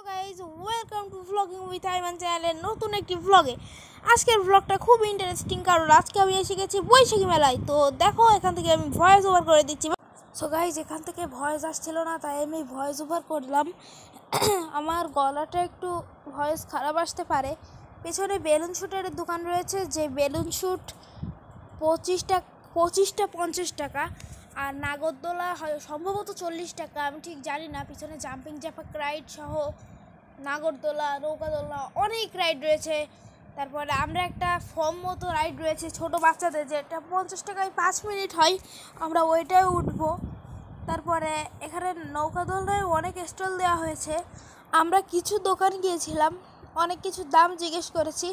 Guys welcome to vlogging with Aiman চ্যানেলের নতুন একটি ভ্লগে। আজকের ভ্লগটা খুব ইন্টারেস্টিং, কারণ আজকে আমি এসে গেছি বৈশাখী মেলায়। তো দেখো, এখান থেকে আমি ভয়েস ওভার করে দিচ্ছি। সো গাইজ, এখান থেকে ভয়েস আসছিল না, তাই আমি ভয়েস ওভার করলাম। আমার গলাটা একটু ভয়েস খারাপ আসতে পারে। পেছনে বেলুন শ্যুটের দোকান রয়েছে, যে বেলুন শ্যুট 25টা 50 টাকা, আর নাগরদোলা সম্ভবত 40 টাকা, আমি ঠিক জানি না। পিছনে জাম্পিং জ্যাপাক রাইড সহ নাগরদোলা, নৌকাদোলা অনেক রাইড রয়েছে। তারপরে আমরা একটা ফর্ম মতো রাইড রয়েছে ছোট বাচ্চাদের, যেটা 50 টাকায় 5 মিনিট হয়, আমরা ওইটাই উঠবো। তারপরে এখানে নৌকাদোলায় অনেক স্টল দেওয়া হয়েছে। আমরা কিছু দোকান গিয়েছিলাম, অনেক কিছু দাম জিজ্ঞেস করেছি।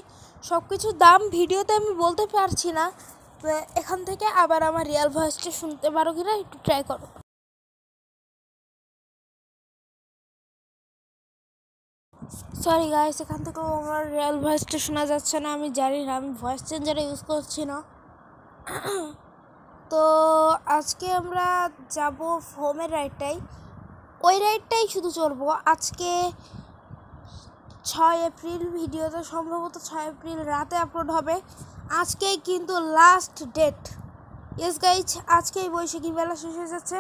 সব কিছুর দাম ভিডিওতে আমি বলতে পারছি না। তো এখান থেকে আবার আমার রিয়েল ভয়েসটা শুনতে পারো কিনা একটু ট্রাই করো। সরি গাইস, এখান থেকেও আমার রিয়েল ভয়েসটা শোনা যাচ্ছে না, আমি জানি না, আমি ভয়েস চেঞ্জার ইউজ করছি না। তো আজকে আমরা যাব ফোমের রাইডটাই, ওই রাইডটাই শুধু চলবো আজকে। 6 এপ্রিল ভিডিওটা সম্ভবত 6 এপ্রিল রাতে আপলোড হবে। আজকেই কিন্তু লাস্ট ডেট। ইয়েস গাইজ, আজকেই বৈশাখী মেলা শেষ হয়ে যাচ্ছে।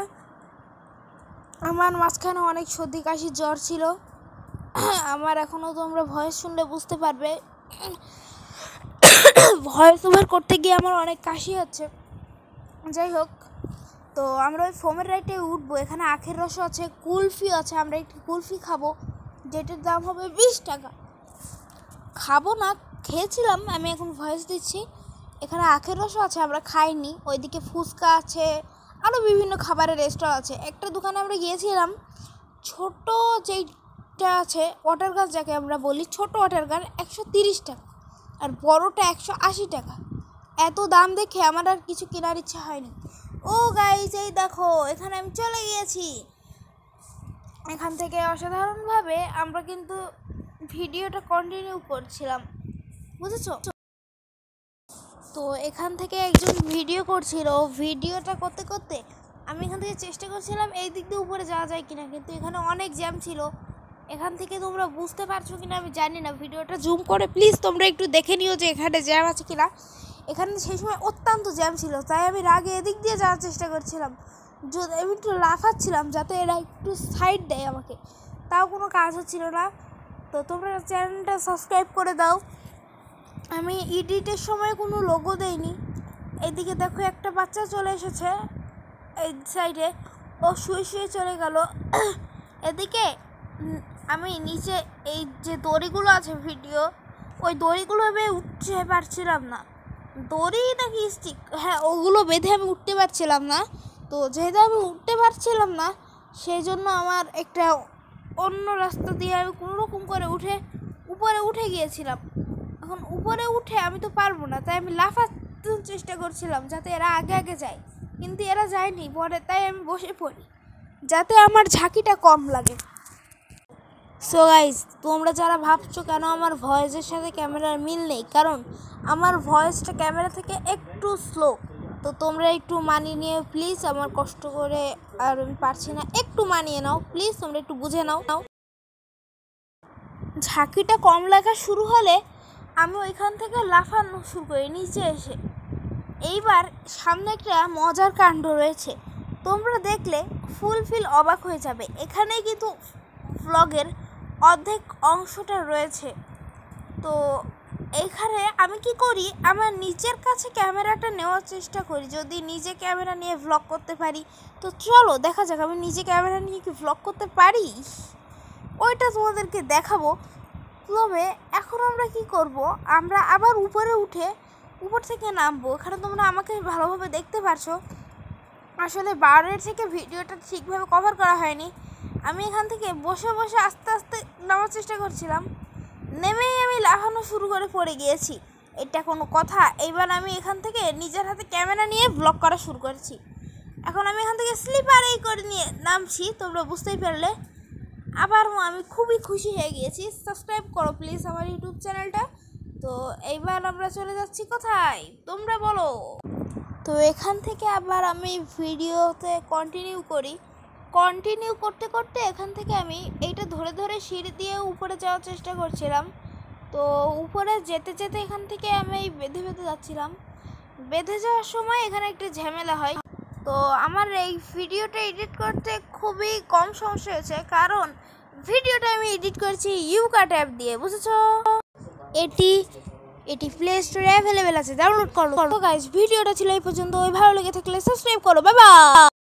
আমার মাঝখানে অনেক সর্দি কাশি জ্বর ছিল। আমার এখনও তোমরা ভয়েস শুনলে বুঝতে পারবে। ভয়েস ওভার করতে গিয়ে আমার অনেক কাশি হচ্ছে। যাই হোক, তো আমরা ওই ফোমের রাইডে উঠবো। এখানে আখের রসও আছে, কুলফি আছে। আমরা একটু কুলফি খাবো, যেটার দাম হবে 20 টাকা। খাবো না, খেয়েছিলাম, আমি এখন ভয়েস দিচ্ছি। এখানে আখের রসও আছে, আমরা খাইনি। ওইদিকে ফুচকা আছে, আরও বিভিন্ন খাবারের স্টল আছে। একটা দোকানে আমরা গিয়েছিলাম, ছোট যেইটা আছে ওয়াটার গান, যাকে আমরা বলি ছোট ওয়াটার গান, 130 টাকা, আর বড়টা 180 টাকা। এত দাম দেখে আমার আর কিছু কেনার ইচ্ছা হয়নি। ও গাইজ, এই দেখো, এখানে আমি চলে গিয়েছি। এখান থেকে অসাধারণভাবে আমরা কিন্তু ভিডিওটা কন্টিনিউ করছিলাম, বুঝেছো? তো এখান থেকে একজন ভিডিও করছিল, ভিডিওটা করতে করতে আমি এখান থেকে চেষ্টা করছিলাম এই দিক দিয়ে উপরে যাওয়া যায় কিনা, কিন্তু এখানে অনেক জ্যাম ছিল। এখান থেকে তোমরা বুঝতে পারছো কিনা আমি জানি না, ভিডিওটা জুম করে প্লিজ তোমরা একটু দেখে নিও যে এখানে জ্যাম আছে কিনা। এখানে সেই সময় অত্যন্ত জ্যাম ছিল, তাই আমি রাগে এদিক দিয়ে যাওয়ার চেষ্টা করছিলাম। আমি একটু লাফাচ্ছিলাম যাতে এরা একটু সাইড দেয় আমাকে, তাও কোনো কাজ হচ্ছিল না। তো তোমরা চ্যানেলটা সাবস্ক্রাইব করে দাও। আমি এডিটের সময় কোনো লোগো দেইনি। এদিকে দেখো, একটা বাচ্চা চলে এসেছে এই সাইডে, ও শুয়ে শুয়ে চলে গেল। এদিকে আমি নিচে এই যে দড়িগুলো আছে ভিডিও, ওই দড়িগুলো বেঁধে উঠতে পারছিলাম না। দড়ি নাকি স্টিক, হ্যাঁ, ওগুলো বেঁধে আমি উঠতে পারছিলাম না। তো যেহেতু আমি উঠতে পারছিলাম না, সেই জন্য আমার একটা অন্য রাস্তা দিয়ে আমি কোনো রকম করে উপরে উঠে গিয়েছিলাম। এখন উপরে উঠে আমি তো পারবো না, তাই আমি লাফাতে চেষ্টা করছিলাম যাতে এরা আগে আগে যায়, কিন্তু এরা যায়নি পরে, তাই আমি বসে পড়ি যাতে আমার ঝাঁকিটা কম লাগে। সো গাইজ, তোমরা যারা ভাবছো কেন আমার ভয়েসের সাথে ক্যামেরার মিল নেই, কারণ আমার ভয়েসটা ক্যামেরা থেকে একটু স্লো। তো তোমরা একটু মানিয়ে নিও প্লিজ, আমার কষ্ট করে আর আমি পারছি না, একটু মানিয়ে নাও প্লিজ, তোমরা একটু বুঝে নাও। ঝাঁকিটা কম লাগা শুরু হলে আমি ওইখান থেকে লাফানো শুরু করি নিচে এসে। এইবার সামনে একটা মজার কাণ্ড রয়েছে, তোমরা দেখলে ফুলফিল অবাক হয়ে যাবে। এখানেই কিন্তু ভ্লগের অর্ধেক অংশটা রয়েছে। তো এইখানে আমি কি করি, আমার নিচের কাছে ক্যামেরাটা নেওয়ার চেষ্টা করি, যদি নিজে ক্যামেরা নিয়ে ভ্লগ করতে পারি। তো চলো দেখা যাক আমি নিজে ক্যামেরা নিয়ে কি ভ্লগ করতে পারি, ওইটা তোমাদেরকে দেখাবো। তবে এখন আমরা কি করব, আমরা আবার উপর থেকে নামবো। এখানে তোমরা আমাকে ভালোভাবে দেখতে পারছো। আসলে বাইরের থেকে ভিডিওটা ঠিকভাবে কভার করা হয়নি। আমি এখান থেকে বসে বসে আস্তে আস্তে নামার চেষ্টা করছিলাম, নেমেই আমি লাফানো শুরু করে পড়ে গিয়েছি। এটা কোনো কথা? এইবার আমি এখান থেকে নিজের হাতে ক্যামেরা নিয়ে ব্লগ করা শুরু করেছি। এখন আমি এখান থেকে স্লিপারেই করে নিয়ে নামছি, তোমরা বুঝতেই পারলে। আবার আমি খুবই খুশি হয়ে গিয়েছি। সাবস্ক্রাইব করো প্লিজ আমার ইউটিউব চ্যানেলটা। তো এইবার আমরা চলে যাচ্ছি কোথায় তোমরা বলো। তো এখান থেকে আবার আমি ভিডিওতে কন্টিনিউ করি। কন্টিনিউ করতে করতে এখান থেকে আমি এইটা ধরে ধরে সিঁড়ি দিয়ে উপরে যাওয়ার চেষ্টা করছিলাম। তো উপরে যেতে যেতে এখান থেকে আমি বেঁধে বেঁধে যাচ্ছিলাম। বেঁধে যাওয়ার সময় এখানে একটা ঝামেলা হয়। তো আমার এই ভিডিওটা এডিট করতে খুবই কম সমস্যা হয়েছে, কারণ ভিডিওটা আমি এডিট করছি ইউকাট অ্যাপ দিয়ে, বুঝেছো? এটি প্লে স্টোরে অ্যাভেলেবেল আছে, ডাউনলোড করো। গাইস, ভিডিওটা ছিল এই পর্যন্ত। ভালো লেগে থাকলে সাবস্ক্রাইব করো। Bye bye.